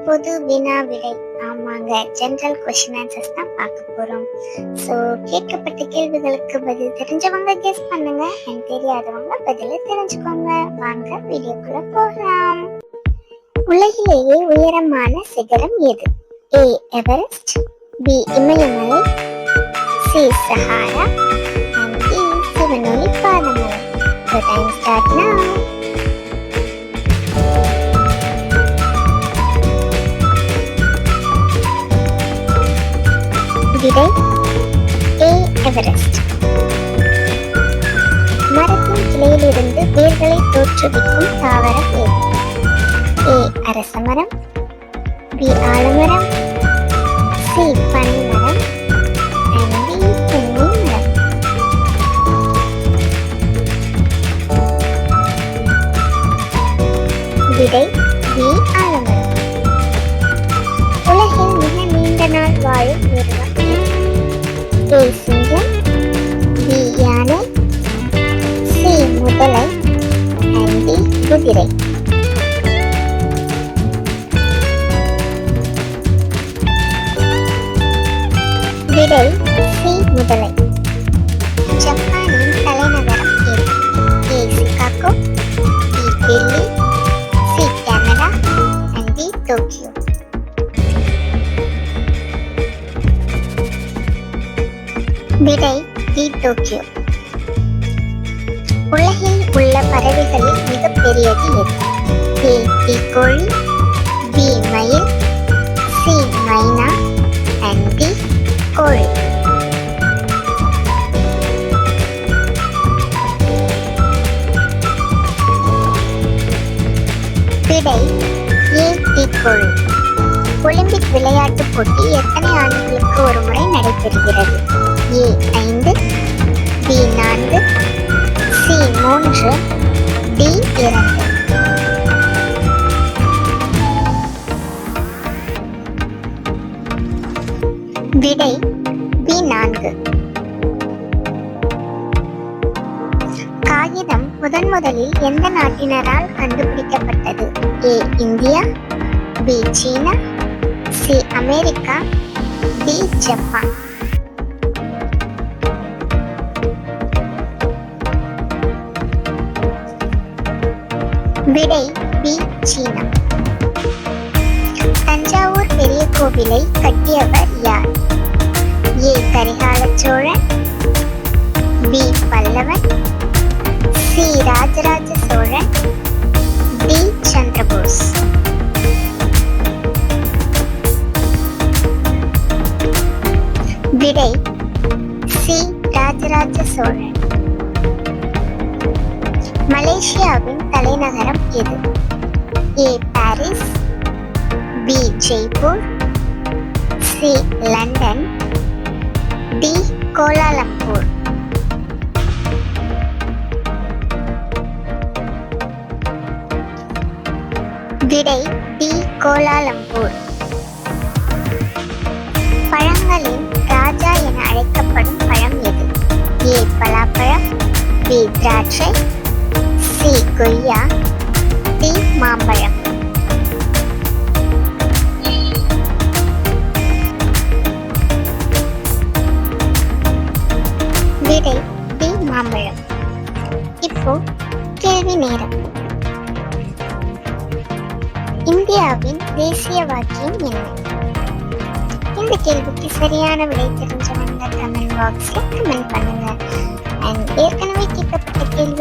பொது வினா விடை. ஆமாங்க, ஜெனரல் கொஸ்டின் ஆன்சர்ஸ் தான் பார்க்க போறோம். ஸோ கேட்கப்பட்ட கேள்விகளுக்கு பதில் தெரிஞ்சவங்க கெஸ் பண்ணுங்க, அண்ட் தெரியாதவங்க பதில தெரிஞ்சுக்கோங்க. வாங்க வீடியோக்குள்ள போகலாம். உலகிலேயே உயரமான சிகரம் எது? ஏ எவரெஸ்ட், பி இமயமலை, C Sahara, and D Sivanoli Padamalai. The time start now. விடை ஏ எவரெஸ்ட். மரத்தின் கிளையிலிருந்து வேர்களை தோற்றுவிக்கும் தாவரம் எது? ஏ அரசமரம், பி ஆலமரம், சி பனைமரம், அண்ட் டி தென்னை மரம். விடை பி ஆலமரம். உலகில் மிக நீண்ட நாள் வாழும் மிருகம் ஏ சிங்கம், பி யானை, சி முதலை, அண்ட் டி குதிரை. விடை சி முதலை. ஜப்பானின் தலைநகரம் எது? A Chicago, B Delhi, C Canada, and D Tokyo. விடை டி டோக்கியோ. உலகில் உள்ள பறவைகளில் மிகப்பெரியது எது? ஏ தீக்கோழி, பி மயில், சி மைனா, அண்ட் டி கோழி. விடை ஏ தீக்கோழி. ஒலிம்பிக் விளையாட்டுப் போட்டி எத்தனை ஆண்டுகளுக்கு ஒரு முறை நடைபெறுகிறது? A 5, B 4, C 3, D 2. விடை பி 4. காகிதம் முதலில் எந்த நாட்டினரால் கண்டுபிடிக்கப்பட்டது? ஏ இந்தியா, பி சீனா, சி அமெரிக்கா, டி ஜப்பான். விடை பி சீனா. தஞ்சாவூர் பெரிய கோவிலை கட்டியவர் யார்? A Karikala Cholan, B Pallavan, C Rajaraja Cholan, D Chandrabose. விடை சி ராஜராஜ சோழன். மலேசியாவின் தலைநகரம் எது? A Paris, B Jaipur, C London, D Kuala Lumpur. விடை டி கோலாலம்பூர். பழங்களின் ராஜா என அழைக்கப்படும் பழம் எது? ஏ பலாப்பழம், பி திராட்சை, சி கொய்யா, டி மாம்பழம். விடை டி மாம்பழம். இப்போ கேள்வி நேரம். இந்தியாவின் தேசிய வாக்கியம் என்ன? இந்த கேள்விக்கு சரியான விடை தெரிஞ்சவங்க கமெண்ட் பாக்ஸ்ல கமெண்ட் பண்ணுங்க. அண்ட் ஏற்கனவே கேட்கப்பட்ட கேள்வி